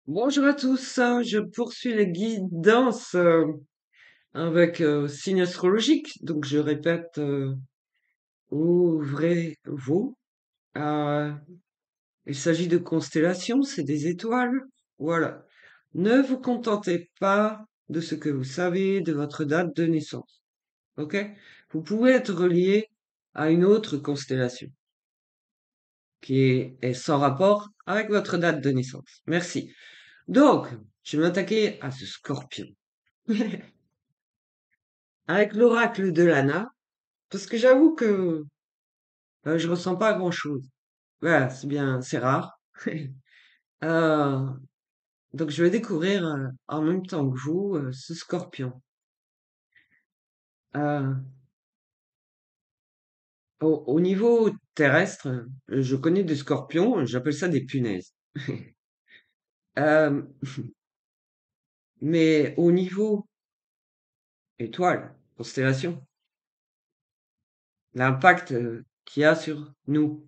Bonjour à tous, je poursuis les guidances avec signes astrologiques. Donc je répète, ouvrez-vous. Euh, il s'agit de constellations, c'est des étoiles. Voilà. Ne vous contentez pas de ce que vous savez de votre date de naissance. Ok? Vous pouvez être relié à une autre constellation qui est sans rapport avec votre date de naissance. Merci. Donc, je vais m'attaquer à ce scorpion. Avec l'oracle de Lana, parce que j'avoue que je ressens pas grand-chose. Voilà, c'est bien, c'est rare. Euh, donc je vais découvrir en même temps que vous ce scorpion. Euh, au niveau terrestre, je connais des scorpions, j'appelle ça des punaises. Euh, mais au niveau étoile, constellation, l'impact qu'il y a sur nous,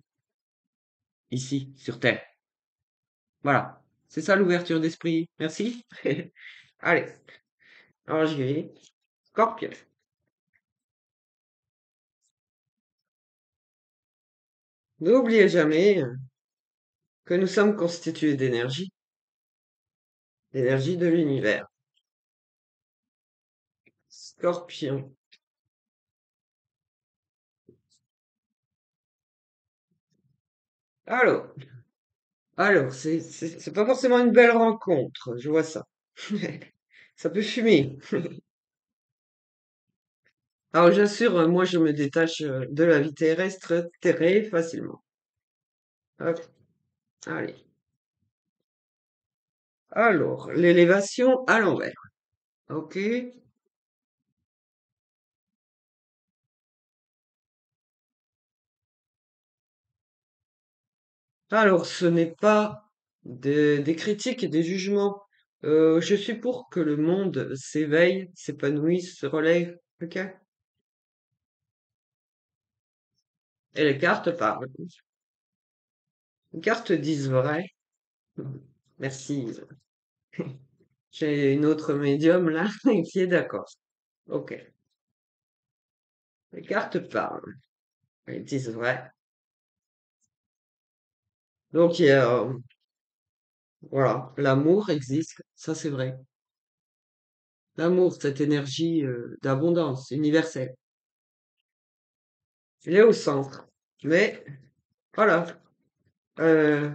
ici, sur Terre. Voilà. C'est ça l'ouverture d'esprit. Merci. Allez, alors j'y vais. Scorpion. N'oubliez jamais que nous sommes constitués d'énergie, d'énergie de l'univers. Scorpion. Alors, c'est pas forcément une belle rencontre, je vois ça. Ça peut fumer. Alors, j'assure, moi, je me détache de la vie terrestre très facilement. Hop, allez. Alors, l'élévation à l'envers. Ok. Alors, ce n'est pas des critiques et des jugements. Je suis pour que le monde s'éveille, s'épanouisse, se relève. Ok? Et les cartes parlent. Les cartes disent vrai. Merci. J'ai une autre médium là qui est d'accord. Ok. Les cartes parlent. Elles disent vrai. Donc, voilà, l'amour existe. Ça, c'est vrai. L'amour, cette énergie d'abondance universelle. Il est au centre. Mais, voilà. Euh,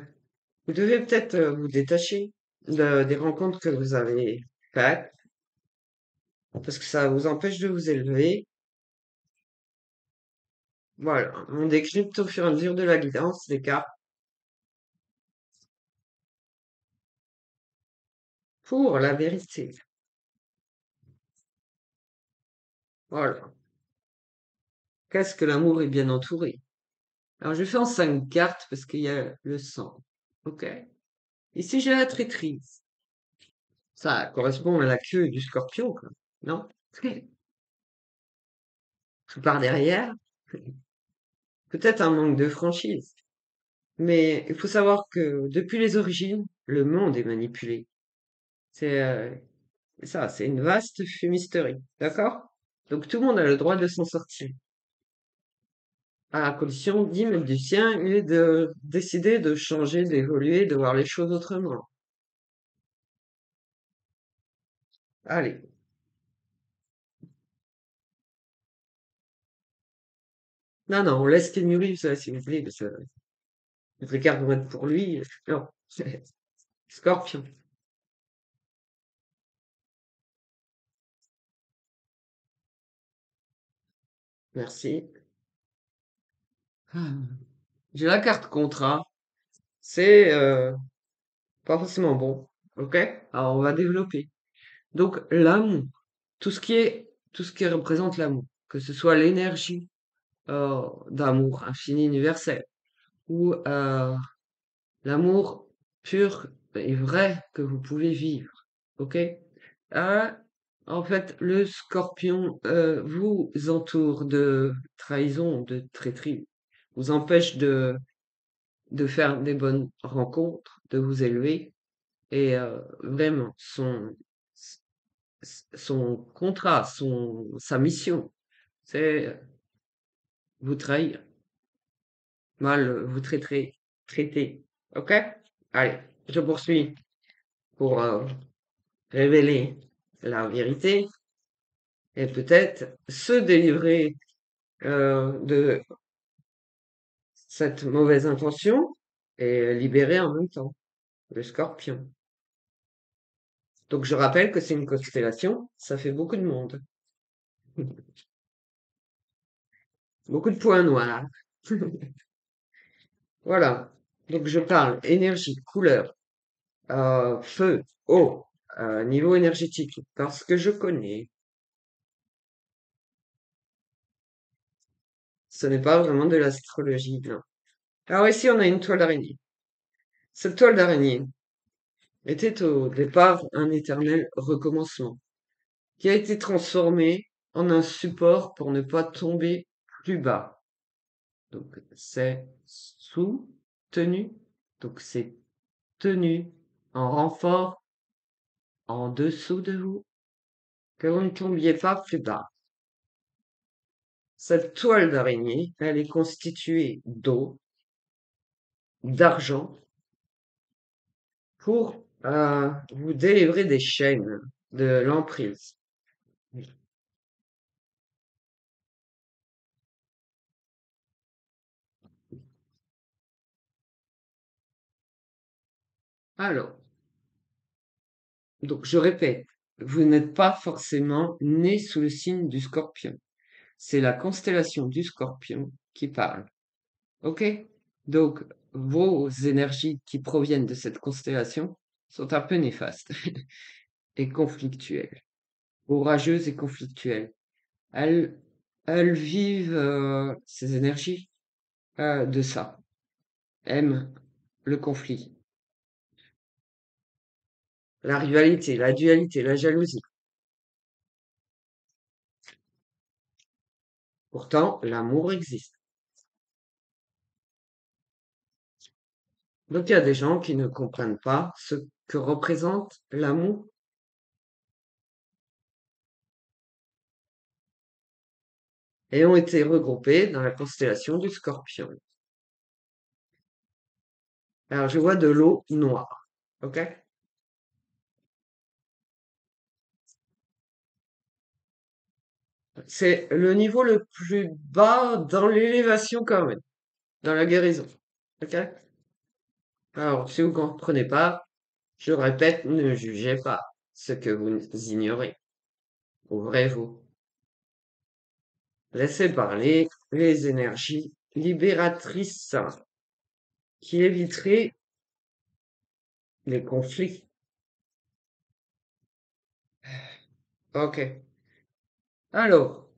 Vous devez peut-être vous détacher des rencontres que vous avez faites, parce que ça vous empêche de vous élever. Voilà, on décrypte au fur et à mesure de la guidance des cartes pour la vérité. Voilà. Qu'est-ce que l'amour est bien entouré? Alors je fais en 5 cartes parce qu'il y a le sang. Ok? Ici j'ai la traîtrise. Ça correspond à la queue du scorpion, quoi. Non? Par derrière, peut-être un manque de franchise. Mais il faut savoir que depuis les origines, le monde est manipulé. C'est ça, c'est une vaste fumisterie. D'accord? Donc tout le monde a le droit de s'en sortir. À la condition d'y mettre du sien et de décider de changer, d'évoluer, de voir les choses autrement. Allez. Non, non, on laisse Kenny Reeves, s'il vous plaît, parce que notre carte doit être pour lui. Non. Scorpion. Merci. Ah. J'ai la carte contrat. C'est pas forcément bon. Ok? Alors on va développer. Donc l'amour. Tout ce qui représente l'amour. Que ce soit l'énergie d'amour infini universel ou l'amour pur et vrai que vous pouvez vivre. Ok? Euh, En fait, le scorpion vous entoure de trahison, de traîtrise, vous empêche de faire des bonnes rencontres, de vous élever. Et vraiment, son contrat, sa mission, c'est vous trahir, mal vous traiter. OK? Allez, je poursuis pour révéler la vérité et peut-être se délivrer de cette mauvaise intention et libérer en même temps le Scorpion. Donc je rappelle que c'est une constellation, ça fait beaucoup de monde, beaucoup de points noirs. Voilà. Donc je parle énergie, couleur, feu, eau, niveau énergétique, parce que je connais. Ce n'est pas vraiment de l'astrologie, non. Alors ici on a une toile d'araignée. Cette toile d'araignée était au départ un éternel recommencement, qui a été transformé en un support pour ne pas tomber plus bas. Donc c'est soutenu, donc c'est tenu en renfort en dessous de vous, que vous ne tombiez pas plus bas. Cette toile d'araignée, elle est constituée d'eau, d'argent, pour vous délivrer des chaînes de l'emprise. Alors, donc je répète, vous n'êtes pas forcément né sous le signe du Scorpion. C'est la constellation du Scorpion qui parle. OK? Donc, vos énergies qui proviennent de cette constellation sont un peu néfastes et conflictuelles, orageuses et conflictuelles. Elles, elles vivent ces énergies de ça, aiment le conflit, la rivalité, la dualité, la jalousie. Pourtant, l'amour existe. Donc, il y a des gens qui ne comprennent pas ce que représente l'amour et ont été regroupés dans la constellation du Scorpion. Alors, je vois de l'eau noire. OK? C'est le niveau le plus bas dans l'élévation quand même, dans la guérison. OK? Alors, si vous comprenez pas, je répète, ne jugez pas ce que vous ignorez. Ouvrez-vous. Laissez parler les énergies libératrices qui éviteraient les conflits. OK. Alors,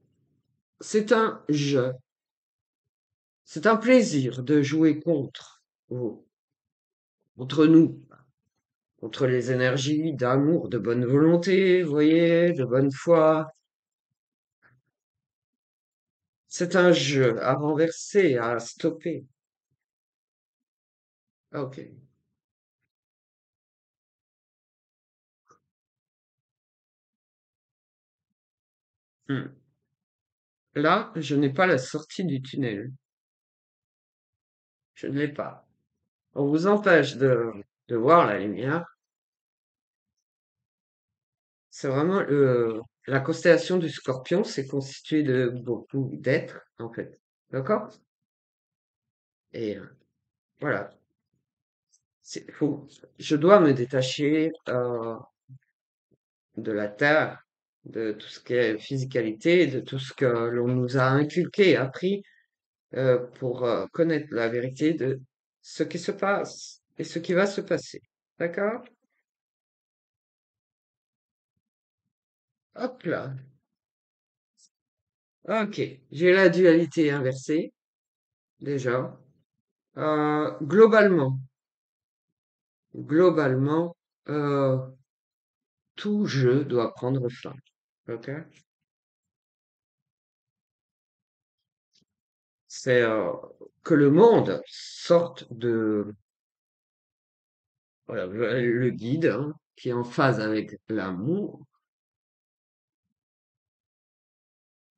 c'est un jeu. C'est un plaisir de jouer contre vous, contre nous, contre les énergies d'amour, de bonne volonté, vous voyez, de bonne foi. C'est un jeu à renverser, à stopper. OK. Hmm. Là, je n'ai pas la sortie du tunnel. Je ne l'ai pas. On vous empêche de voir la lumière. C'est vraiment la constellation du Scorpion, c'est constitué de beaucoup d'êtres, en fait. D'accord? Et voilà. Je dois me détacher de la Terre, de tout ce qui est physicalité, de tout ce que l'on nous a inculqué, appris, pour connaître la vérité de ce qui se passe et ce qui va se passer. D'accord? Hop là. Ok. J'ai la dualité inversée, déjà. Globalement, euh, tout jeu doit prendre fin. Ok? C'est que le monde sorte voilà, le guide, hein, qui est en phase avec l'amour.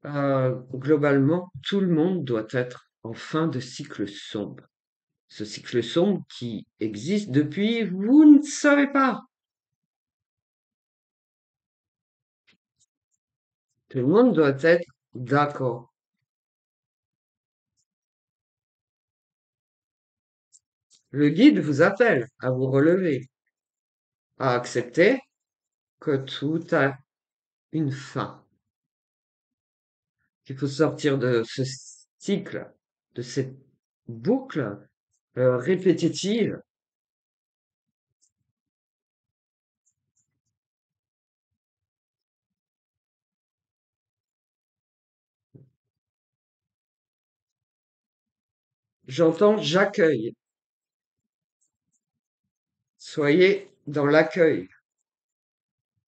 Globalement, tout le monde doit être en fin de cycle sombre. Ce cycle sombre qui existe depuis, vous ne savez pas. Tout le monde doit être d'accord. Le guide vous appelle à vous relever, à accepter que tout a une fin, qu'il faut sortir de ce cycle, de cette boucle répétitive. J'entends j'accueille. Soyez dans l'accueil,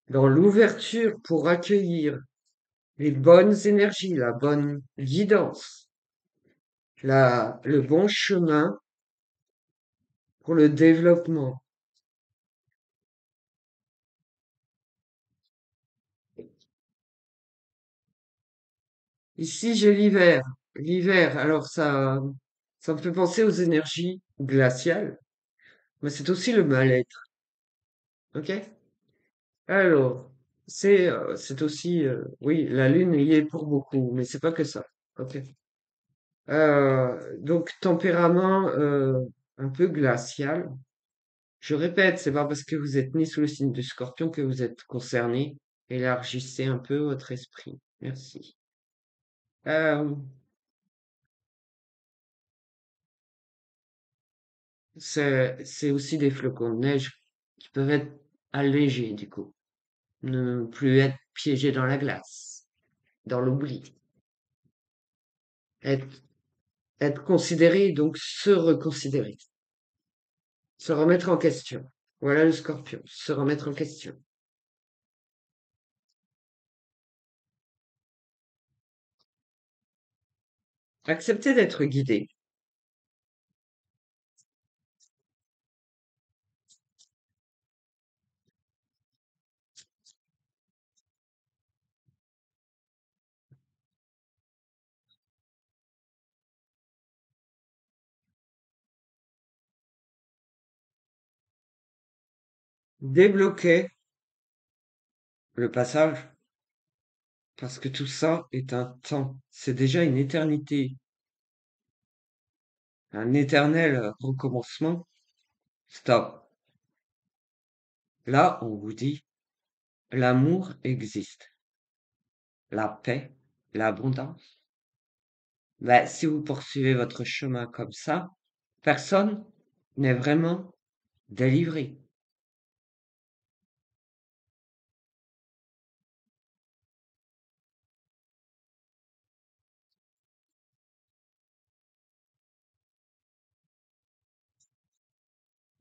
dans l'ouverture pour accueillir les bonnes énergies, la bonne guidance, le bon chemin pour le développement. Ici, j'ai l'hiver. L'hiver, alors ça me fait penser aux énergies glaciales, mais c'est aussi le mal-être. Ok? Alors, c'est aussi, oui, la lune y est pour beaucoup, mais c'est pas que ça. Ok? Donc, tempérament un peu glacial. Je répète, c'est pas parce que vous êtes né sous le signe du Scorpion que vous êtes concerné. Élargissez un peu votre esprit. Merci. Euh, c'est aussi des flocons de neige qui peuvent être allégés du coup. Ne plus être piégés dans la glace, dans l'oubli. Être, être considéré, donc se reconsidérer. Se remettre en question. Voilà le Scorpion. Se remettre en question. Accepter d'être guidé. Débloquer le passage. Parce que tout ça est un temps. C'est déjà une éternité. Un éternel recommencement. Stop. Là, on vous dit, l'amour existe. La paix, l'abondance. Ben, si vous poursuivez votre chemin comme ça, personne n'est vraiment délivré.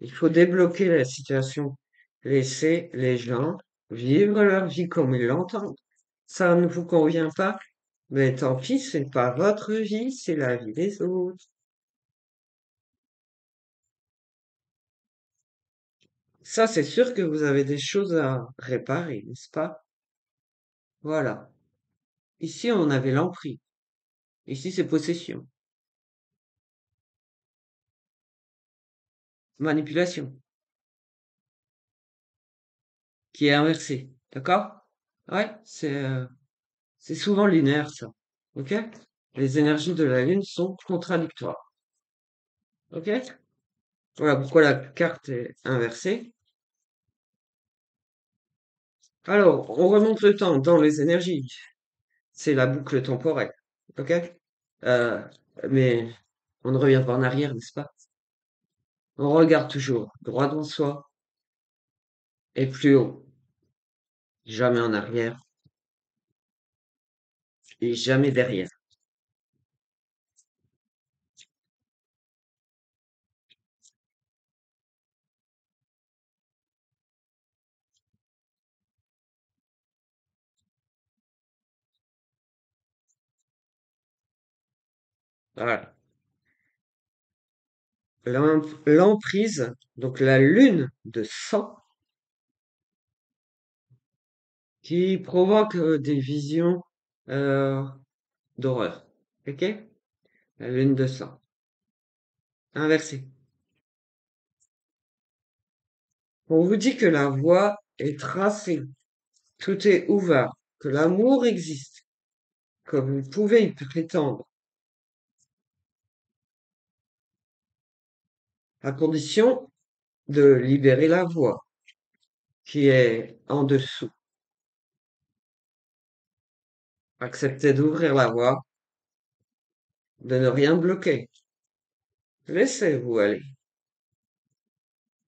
Il faut débloquer la situation. Laisser les gens vivre leur vie comme ils l'entendent. Ça ne vous convient pas? Mais tant pis, c'est pas votre vie, c'est la vie des autres. Ça, c'est sûr que vous avez des choses à réparer, n'est-ce pas? Voilà. Ici, on avait l'emprise. Ici, c'est possession. Manipulation, qui est inversée. D'accord? Ouais, c'est souvent lunaire, ça. Ok? Les énergies de la Lune sont contradictoires. Ok? Voilà pourquoi la carte est inversée. Alors, on remonte le temps dans les énergies. C'est la boucle temporelle. Ok? Euh, mais on ne revient pas en arrière, n'est-ce pas? On regarde toujours droit devant soi et plus haut. Jamais en arrière et jamais derrière. Voilà. l'emprise, donc la lune de sang, qui provoque des visions euh, d'horreur. Ok? La lune de sang. Inversée. On vous dit que la voie est tracée, tout est ouvert, que l'amour existe, que vous pouvez y prétendre, à condition de libérer la voie qui est en dessous. Acceptez d'ouvrir la voie, de ne rien bloquer. Laissez-vous aller.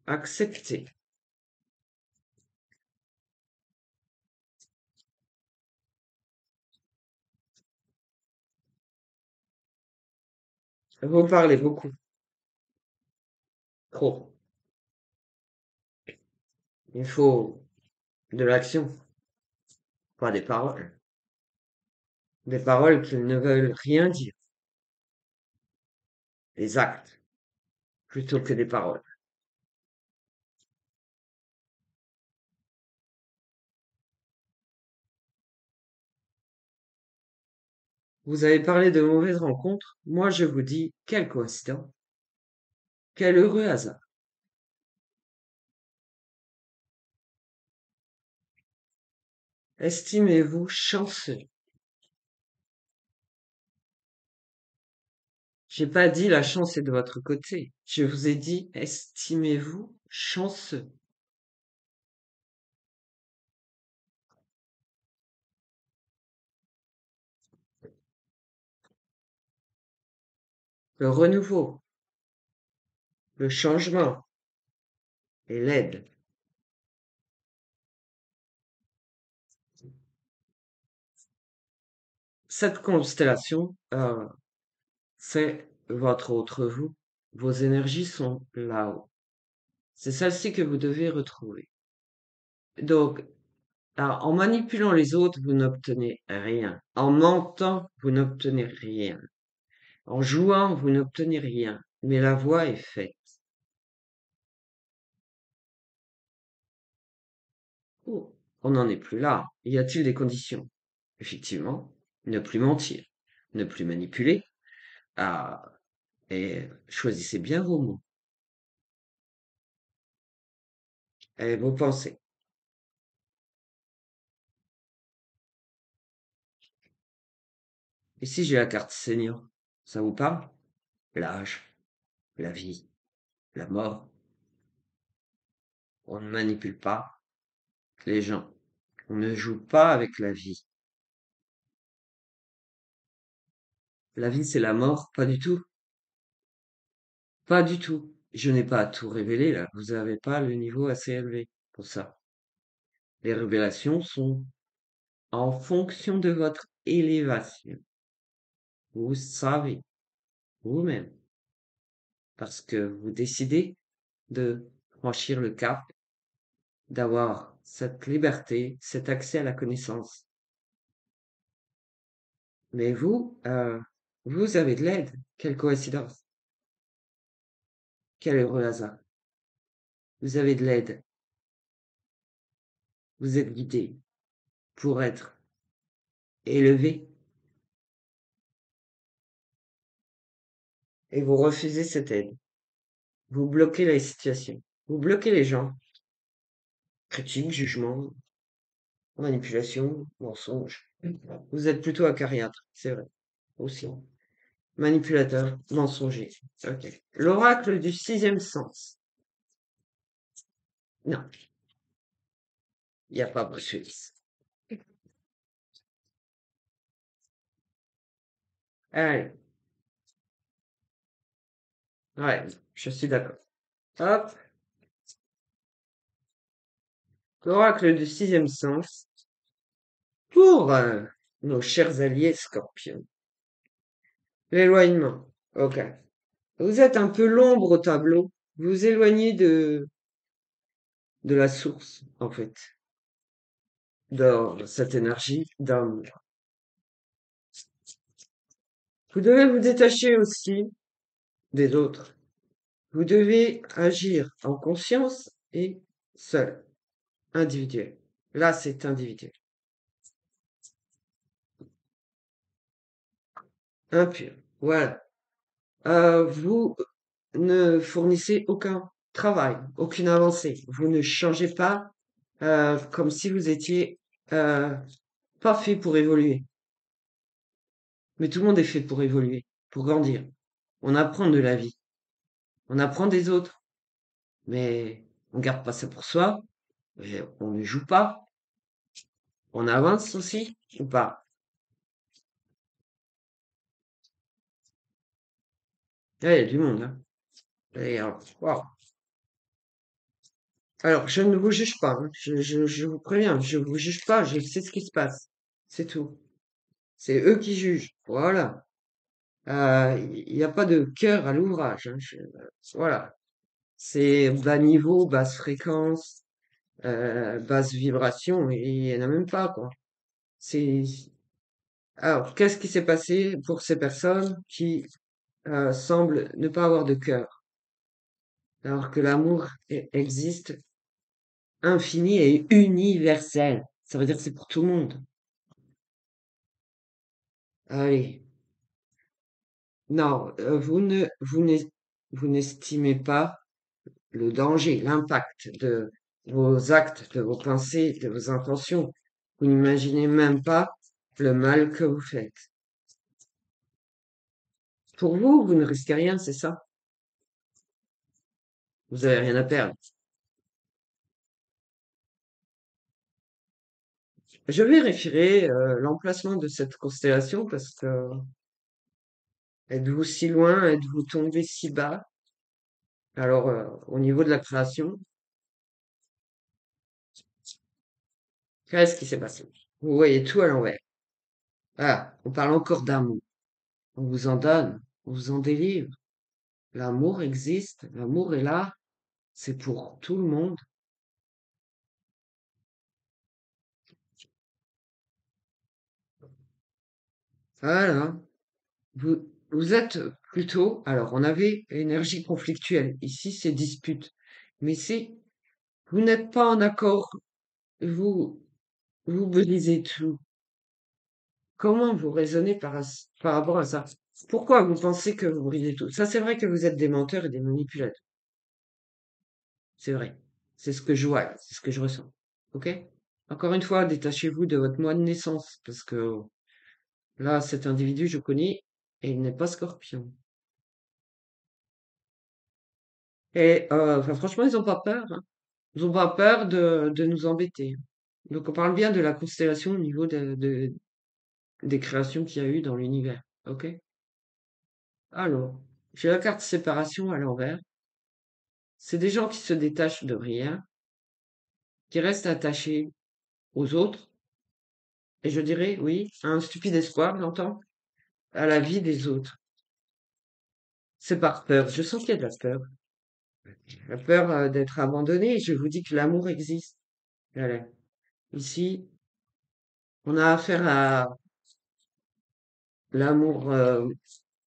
Acceptez. Vous parlez beaucoup, trop. Il faut de l'action, pas des paroles. Des paroles qui ne veulent rien dire. Des actes, plutôt que des paroles. Vous avez parlé de mauvaises rencontres. Moi, je vous dis, quelle coïncidence. Quel heureux hasard. Estimez-vous chanceux. J'ai pas dit la chance est de votre côté. Je vous ai dit, estimez-vous chanceux. Le renouveau, le changement et l'aide. Cette constellation, c'est votre autre vous. Vos énergies sont là-haut. C'est celle-ci que vous devez retrouver. Donc, en manipulant les autres, vous n'obtenez rien. En mentant, vous n'obtenez rien. En jouant, vous n'obtenez rien. Mais la voie est faite. Oh, on n'en est plus là. Y a-t-il des conditions? Effectivement, ne plus mentir, ne plus manipuler. Ah, et choisissez bien vos mots et vos pensées. Ici, j'ai la carte senior. Ça vous parle? L'âge, la vie, la mort. On ne manipule pas les gens. On ne joue pas avec la vie. La vie, c'est la mort? Pas du tout. Pas du tout. Je n'ai pas à tout révéler là. Vous n'avez pas le niveau assez élevé pour ça. Les révélations sont en fonction de votre élévation. Vous savez vous-même parce que vous décidez de franchir le cap, d'avoir cette liberté, cet accès à la connaissance. Mais vous, vous avez de l'aide. Quelle coïncidence. Quel heureux hasard. Vous avez de l'aide. Vous êtes guidé pour être élevé et vous refusez cette aide. Vous bloquez la situation. Vous bloquez les gens. Critique, jugement, manipulation, mensonge. Vous êtes plutôt acariâtre, c'est vrai. Aussi. Manipulateur, mensonger. Ok. L'oracle du sixième sens. Non, il n'y a pas Bruce Willis. Allez, ouais, je suis d'accord. Hop, l'oracle du sixième sens pour nos chers alliés scorpions. L'éloignement. Ok. Vous êtes un peu l'ombre au tableau. Vous vous éloignez de la source, en fait, de cette énergie d'amour. Vous devez vous détacher aussi des autres. Vous devez agir en conscience et seul, individuel. Là, c'est individuel. Impur. Voilà. Vous ne fournissez aucun travail, aucune avancée. Vous ne changez pas comme si vous étiez euh, pas fait pour évoluer. Mais tout le monde est fait pour évoluer, pour grandir. On apprend de la vie, on apprend des autres, mais on garde pas ça pour soi, et on ne joue pas, on avance aussi ou pas. Là, il y a du monde, hein. Et, waouh. Alors, je ne vous juge pas, hein. Je vous préviens, je vous juge pas, je sais ce qui se passe. C'est tout. C'est eux qui jugent. Voilà. Il n'y a pas de cœur à l'ouvrage, hein. Voilà. C'est bas niveau, basse fréquence, basse vibration, et il n'y en a même pas, quoi. C'est... Alors, qu'est-ce qui s'est passé pour ces personnes qui semblent ne pas avoir de cœur, alors que l'amour existe infini et universel. Ça veut dire que c'est pour tout le monde. Allez. Non, vous n'estimez pas le danger, l'impact de vos actes, de vos pensées, de vos intentions. Vous n'imaginez même pas le mal que vous faites. Pour vous, vous ne risquez rien, c'est ça? Vous avez rien à perdre. Je vérifierai l'emplacement de cette constellation parce que êtes-vous si loin, êtes-vous tombé si bas? Alors, au niveau de la création, qu'est-ce qui s'est passé? Vous voyez tout à l'envers. Ah, on parle encore d'amour. On vous en donne, on vous en délivre. L'amour existe, l'amour est là, c'est pour tout le monde. Voilà. Vous êtes plutôt, alors on avait énergie conflictuelle. Ici, c'est dispute. Mais si vous n'êtes pas en accord, vous, vous brisez tout. Comment vous raisonnez par rapport à ça? Pourquoi vous pensez que vous brisez tout? Ça, c'est vrai que vous êtes des menteurs et des manipulateurs. C'est vrai. C'est ce que je vois, là, c'est ce que je ressens. Ok? Encore une fois, détachez-vous de votre mois de naissance, parce que là, cet individu, je connais, et il n'est pas scorpion. Et enfin, franchement, ils ont pas peur, hein. Ils ont pas peur de nous embêter. Donc, on parle bien de la constellation au niveau des créations qu'il y a eu dans l'univers. Ok? Alors, j'ai la carte séparation à l'envers. C'est des gens qui se détachent de rien, qui restent attachés aux autres, et je dirais, oui, à un stupide espoir, j'entends, à la vie des autres. C'est par peur. Je sens qu'il y a de la peur. La peur d'être abandonné. Je vous dis que l'amour existe. Voilà. Ici, on a affaire à l'amour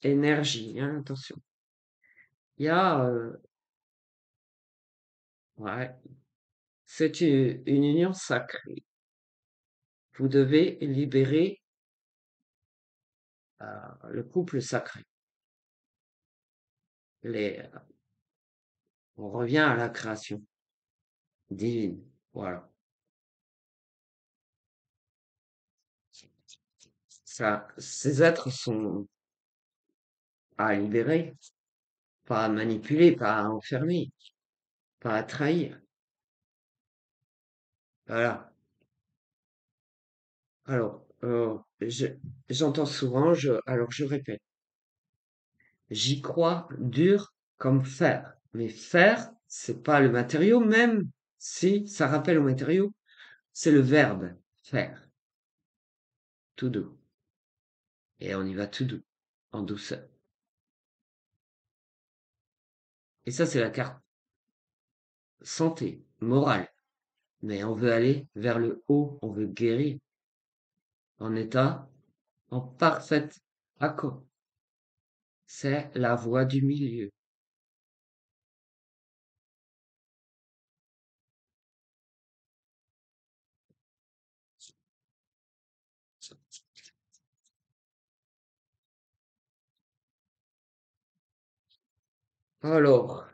énergie, hein, attention. Il y a, ouais, c'est une union sacrée. Vous devez libérer le couple sacré. Les, on revient à la création divine. Voilà. Ça, ces êtres sont pas à libérer, pas à manipuler, pas à enfermer, pas à trahir. Voilà. Alors, j'entends souvent, alors je répète, j'y crois dur comme fer. Mais fer, c'est pas le matériau même. Si, ça rappelle au matériau, c'est le verbe faire, tout doux. Et on y va tout doux, en douceur. Et ça, c'est la carte santé, morale. Mais on veut aller vers le haut, on veut guérir, en état, en parfait accord. C'est la voie du milieu. Alors,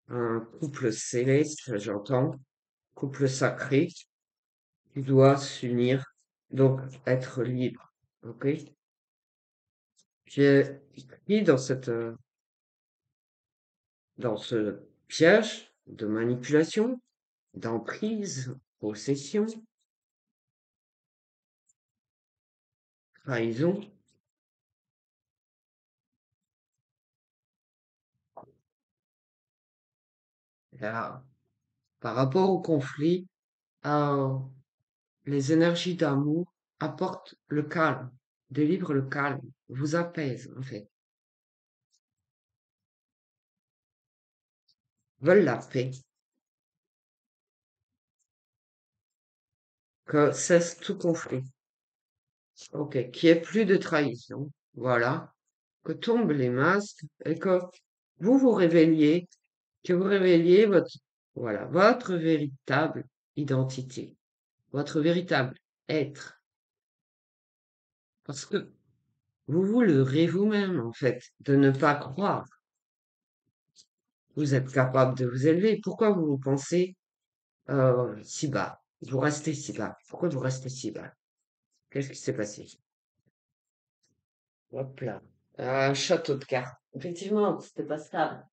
un couple céleste, j'entends, couple sacré, qui doit s'unir, donc être libre. Ok? J'ai écrit dans ce piège de manipulation, d'emprise, possession, trahison, là, par rapport au conflit, euh, les énergies d'amour apportent le calme, délivrent le calme, vous apaisent en fait, veulent la paix, que cesse tout conflit. Ok, qu'il n'y ait plus de trahison, voilà, que tombent les masques et que vous vous révéliez, que vous révéliez voilà, votre véritable identité, votre véritable être. Parce que vous vous leurrez vous-même, en fait, de ne pas croire. Vous êtes capable de vous élever. Pourquoi vous vous pensez si bas? Vous restez si bas. Pourquoi vous restez si bas? Qu'est-ce qui s'est passé? Hop là. Un château de cartes. Effectivement, c'était pas stable.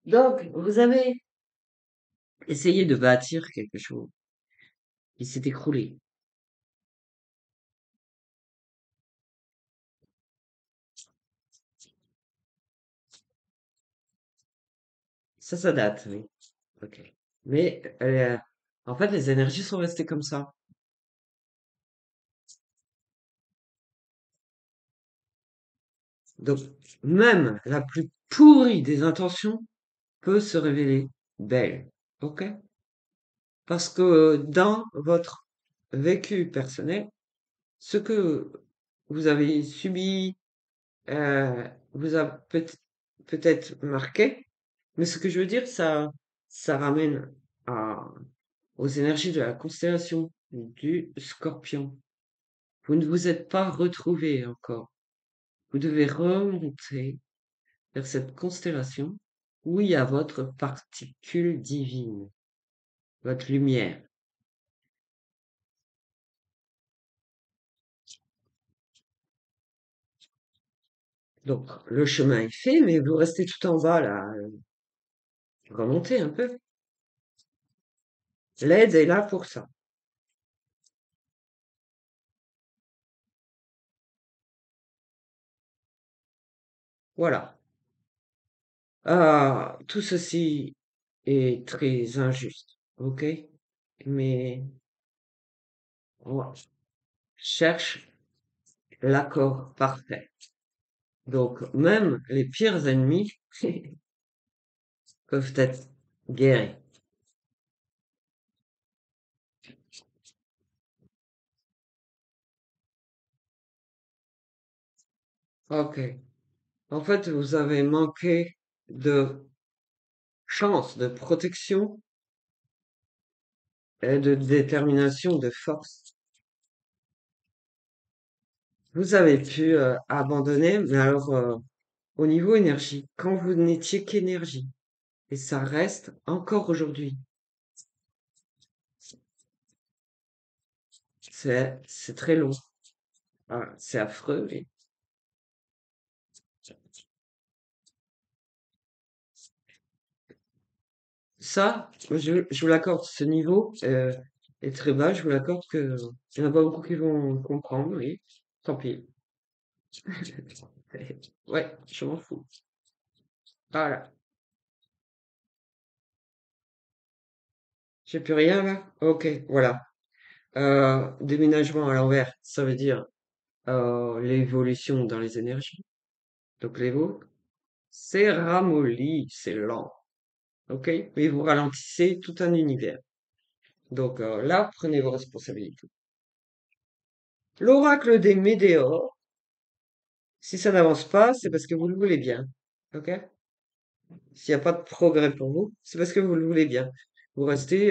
Donc, vous avez essayé de bâtir quelque chose qui s'est écroulé. Ça date, oui. Ok. Mais en fait, les énergies sont restées comme ça. Donc, même la plus pourrie des intentions peut se révéler belle. Ok? Parce que dans votre vécu personnel, ce que vous avez subi vous a peut-être marqué, mais ce que je veux dire, ça ramène aux énergies de la constellation du Scorpion. Vous ne vous êtes pas retrouvé encore. Vous devez remonter vers cette constellation où il y a votre particule divine, votre lumière. Donc, le chemin est fait, mais vous restez tout en bas, là. Remontez un peu. L'aide est là pour ça. Voilà. Tout ceci est très injuste, ok? Mais on cherche l'accord parfait. Donc, même les pires ennemis peuvent être guéris. Ok. En fait, vous avez manqué de chance, de protection et de détermination, de force. Vous avez pu abandonner, mais alors au niveau énergie, quand vous n'étiez qu'énergie, et ça reste encore aujourd'hui. C'est très long. Ah, c'est affreux. Mais ça, je vous l'accorde, ce niveau est très bas. Je vous l'accorde que il y en a pas beaucoup qui vont comprendre. Oui, tant pis. Ouais, je m'en fous. Voilà. J'ai plus rien là? Ok, voilà. Déménagement à l'envers, ça veut dire l'évolution dans les énergies. Donc l'évo, c'est ramolli, c'est lent. Ok? Mais vous ralentissez tout un univers. Donc là, prenez vos responsabilités. L'oracle des météores, si ça n'avance pas, c'est parce que vous le voulez bien. Ok? S'il n'y a pas de progrès pour vous, c'est parce que vous le voulez bien. Vous restez,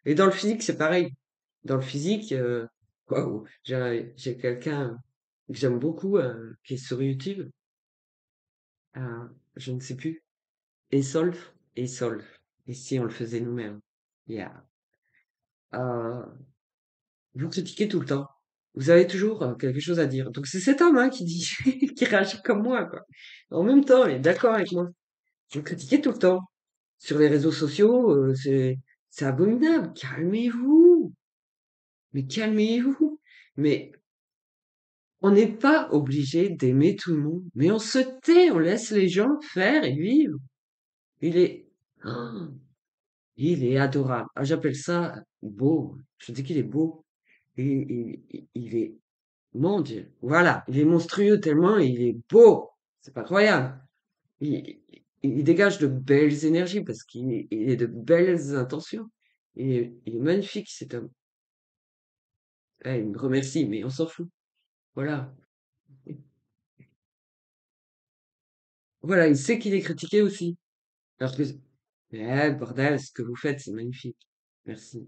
Et dans le physique, c'est pareil. Dans le physique, waouh, j'ai quelqu'un que j'aime beaucoup, qui est sur YouTube. Je ne sais plus. Esolf, Esolf. Et si on le faisait nous-mêmes? Yeah. Euh, vous critiquez tout le temps. Vous avez toujours quelque chose à dire. Donc c'est cet homme hein, qui dit, qui réagit comme moi, quoi. En même temps, il est d'accord avec moi. Vous critiquez tout le temps. Sur les réseaux sociaux, c'est abominable. Calmez-vous. Mais calmez-vous. Mais on n'est pas obligé d'aimer tout le monde. Mais on se tait, on laisse les gens faire et vivre. Il est, oh, il est adorable. Ah, j'appelle ça beau. Je dis qu'il est beau. Il est, mon Dieu. Voilà. Il est monstrueux tellement il est beau. C'est pas croyable. Il dégage de belles énergies parce il est de belles intentions. Il est magnifique cet homme. Il me remercie, mais on s'en fout. Voilà. Voilà, il sait qu'il est critiqué aussi. Alors que, bordel, ce que vous faites, c'est magnifique. Merci.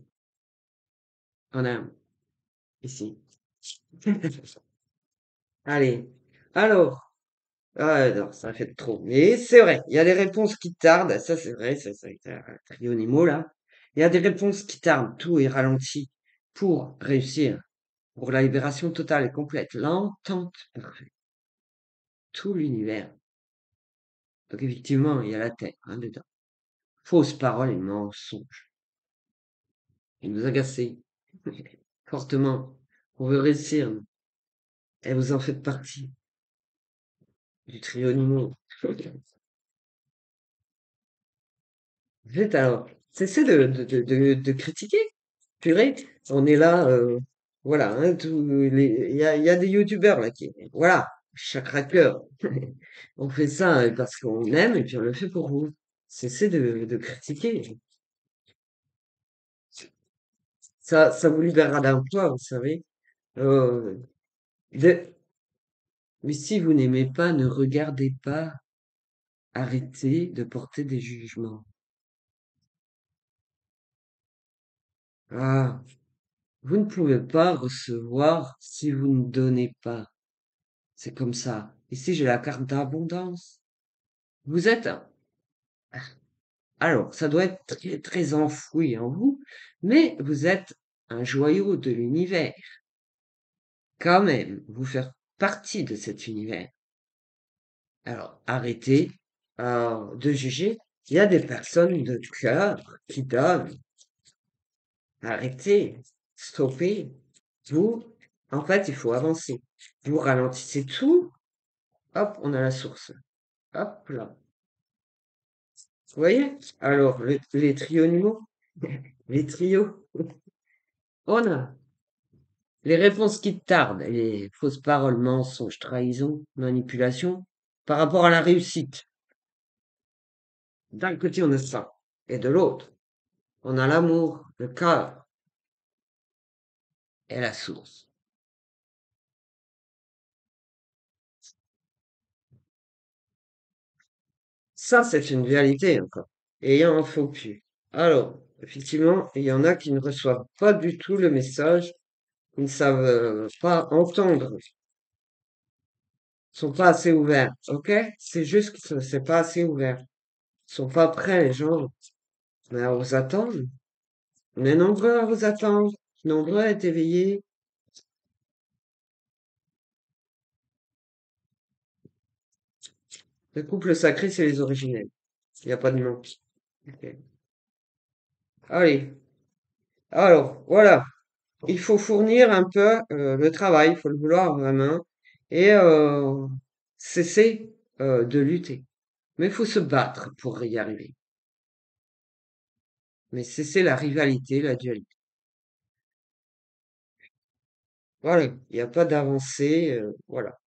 On a, ici. Allez. Alors, non, ça fait trop. Mais c'est vrai, il y a des réponses qui tardent. Ça, c'est vrai, c'est Trio Nemo, là. Il y a des réponses qui tardent. Tout est ralenti pour réussir. Pour la libération totale et complète. L'entente parfaite. Tout l'univers. Donc, effectivement, il y a la Terre, hein, dedans. Fausses paroles et mensonges. Il nous agacez. Fortement. On veut réussir. Et vous en faites partie. Du trio Nimo. Vite alors, cessez de critiquer. Purée, on est là, voilà, hein, il y a des youtubeurs là qui, voilà, chakra cœur. On fait ça parce qu'on aime et puis on le fait pour vous. Cessez de critiquer. Ça vous libérera d'un poids, vous savez. Euh, de- mais si vous n'aimez pas, ne regardez pas. Arrêtez de porter des jugements. Ah, vous ne pouvez pas recevoir si vous ne donnez pas. C'est comme ça. Ici, j'ai la carte d'abondance. Vous êtes alors, ça doit être très, très enfoui en vous, mais vous êtes un joyau de l'univers. Quand même, vous faire partie de cet univers. Alors, arrêtez de juger. Il y a des personnes de cœur qui donnent. Arrêtez. Stoppez. Vous, en fait, il faut avancer. Vous ralentissez tout. Hop, on a la source. Hop là. Vous voyez? Alors, les trios numéros, les trios. On a les réponses qui tardent, les fausses paroles, mensonges, trahison, manipulation, par rapport à la réussite. D'un côté, on a ça. Et de l'autre, on a l'amour, le cœur et la source. Ça, c'est une réalité encore. Et il en faut plus. Alors, effectivement, il y en a qui ne reçoivent pas du tout le message, ils ne savent pas entendre, ils sont pas assez ouverts, ok? C'est juste que c'est pas assez ouvert. Ils sont pas prêts, les gens, mais à vous attendre. On est nombreux à vous attendre, nombreux à être éveillés. Le couple sacré, c'est les originels. Il n'y a pas de nom. Ok. Allez. Alors, voilà. Il faut fournir un peu le travail, il faut le vouloir vraiment, et cesser de lutter. Mais il faut se battre pour y arriver. Mais cesser la rivalité, la dualité. Voilà, il n'y a pas d'avancée, voilà.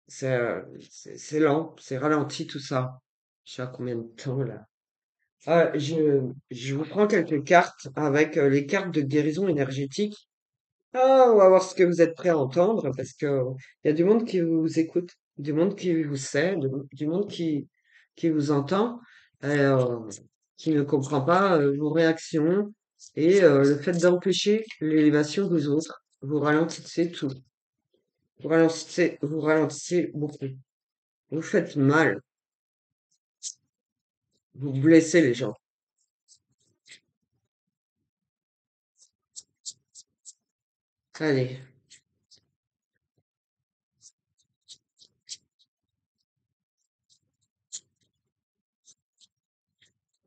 C'est lent, c'est ralenti tout ça. Je sais pas combien de temps là. Ah, je vous prends quelques cartes avec les cartes de guérison énergétique. Ah, on va voir ce que vous êtes prêts à entendre parce que il y a du monde qui vous écoute, du monde qui vous sait, du monde qui vous entend. Alors, qui ne comprend pas vos réactions et le fait d'empêcher l'élévation des autres. Vous ralentissez tout. Vous ralentissez beaucoup. Vous faites mal. Vous blessez les gens. Allez.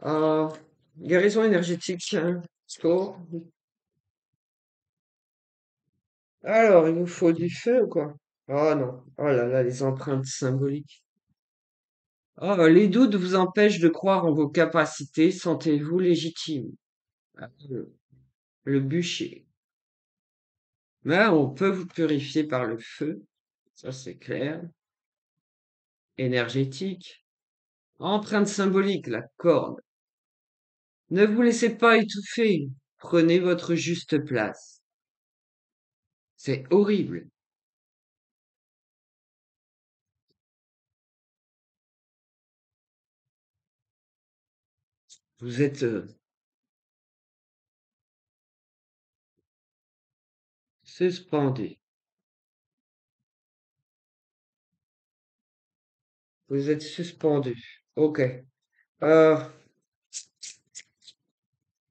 Euh, guérison énergétique, hein, pour. Alors, il vous faut du feu, quoi. Oh non. Oh là là, les empreintes symboliques. Oh, les doutes vous empêchent de croire en vos capacités. Sentez-vous légitime. Ah, le bûcher. Mais on peut vous purifier par le feu. Ça, c'est clair. Énergétique. Empreinte symbolique, la corde. Ne vous laissez pas étouffer. Prenez votre juste place. C'est horrible. Vous êtes suspendu. Vous êtes suspendu. Ok. Euh,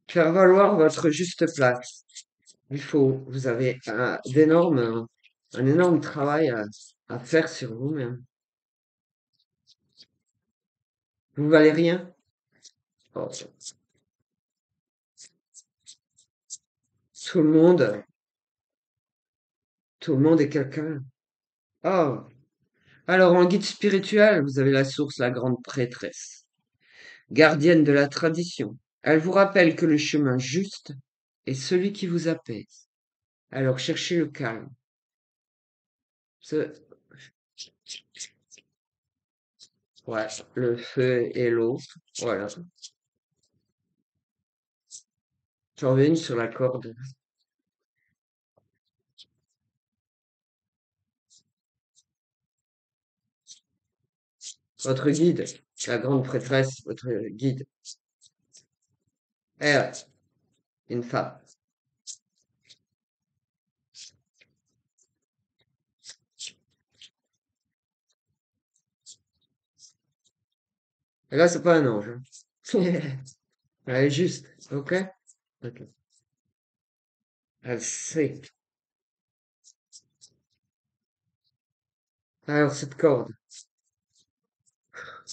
faire valoir votre juste place. Vous avez un énorme travail à faire sur vous-même. Vous valez rien. Oh, tout le monde, tout le monde est quelqu'un. Oh. Alors, en guide spirituel, vous avez la source, la grande prêtresse, gardienne de la tradition. Elle vous rappelle que le chemin juste est celui qui vous apaise. Alors, cherchez le calme. Ce- Ouais, le feu et l'eau. Voilà. J'en reviens sur la corde. Votre guide, la grande prêtresse, votre guide. Eh ouais, une femme. Et là, c'est pas un ange, hein. Elle est juste, ok? Ok. Elle sait. Alors, cette corde,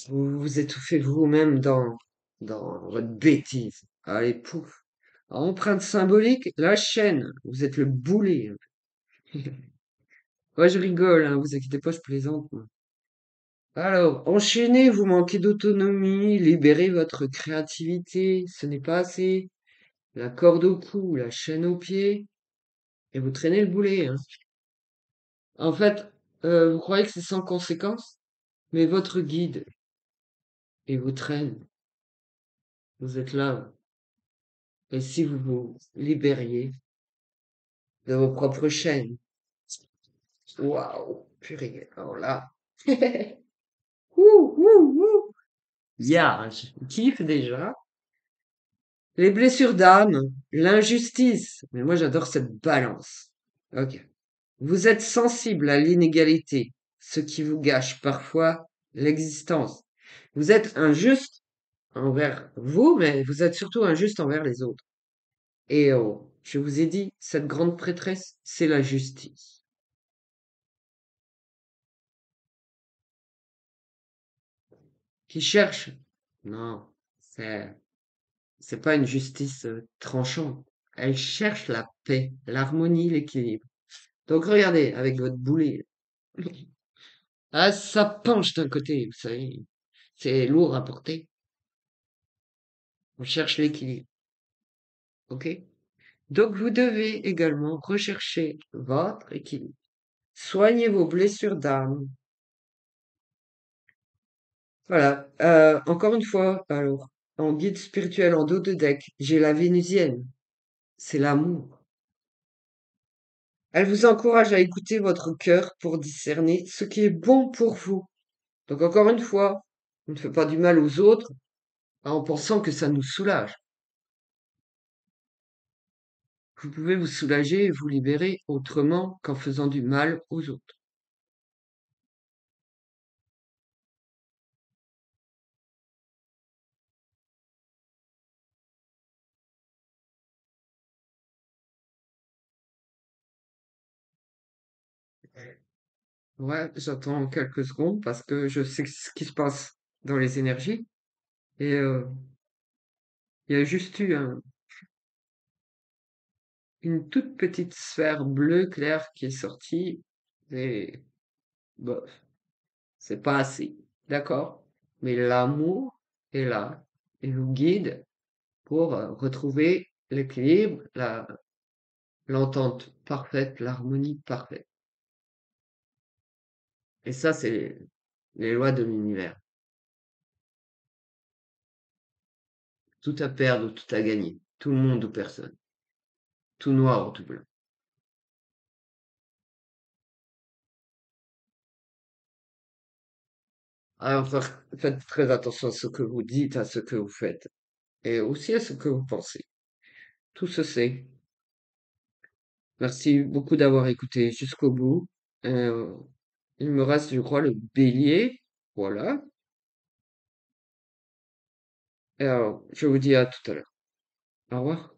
vous vous étouffez vous-même dans votre bêtise. Allez, pouf. Empreinte symbolique, la chaîne. Vous êtes le boulet. Moi, je rigole, hein, vous inquiétez pas, je plaisante, moi. Alors, enchaînez, vous manquez d'autonomie, libérez votre créativité, ce n'est pas assez. La corde au cou, la chaîne aux pieds, et vous traînez le boulet, hein. En fait, vous croyez que c'est sans conséquence, mais votre guide, il vous traîne. Vous êtes là. Et si vous vous libériez de vos propres chaînes? Waouh, purée. Alors là, ouh, ouh, ouh. Yeah, je kiffe déjà. Les blessures d'âme, l'injustice. Mais moi, j'adore cette balance. Ok. Vous êtes sensible à l'inégalité, ce qui vous gâche parfois l'existence. Vous êtes injuste envers vous, mais vous êtes surtout injuste envers les autres. Et oh, je vous ai dit, cette grande prêtresse, c'est la justice. Qui cherche? Non, c'est, c'est pas une justice tranchante. Elle cherche la paix, l'harmonie, l'équilibre. Donc regardez, avec votre boulet. Ah, ça penche d'un côté, vous savez. C'est lourd à porter. On cherche l'équilibre. OK? Donc vous devez également rechercher votre équilibre. Soignez vos blessures d'âme. Voilà. Encore une fois, alors, en guide spirituel en dos de deck, j'ai la Vénusienne. C'est l'amour. Elle vous encourage à écouter votre cœur pour discerner ce qui est bon pour vous. Donc encore une fois, on ne fait pas du mal aux autres, en pensant que ça nous soulage. Vous pouvez vous soulager et vous libérer autrement qu'en faisant du mal aux autres. Ouais, j'attends quelques secondes parce que je sais ce qui se passe dans les énergies et il y a juste eu une toute petite sphère bleue claire qui est sortie et bof, c'est pas assez, d'accord? Mais l'amour est là et nous guide pour retrouver l'équilibre, l'entente parfaite, l'harmonie parfaite. Et ça, c'est les lois de l'univers. Tout à perdre ou tout à gagner. Tout le monde ou personne. Tout noir ou tout blanc. Alors, faites très attention à ce que vous dites, à ce que vous faites. Et aussi à ce que vous pensez. Tout se sait. Merci beaucoup d'avoir écouté jusqu'au bout. Euh, il me reste, je crois, le bélier. Voilà. Et alors, je vous dis à tout à l'heure. Au revoir.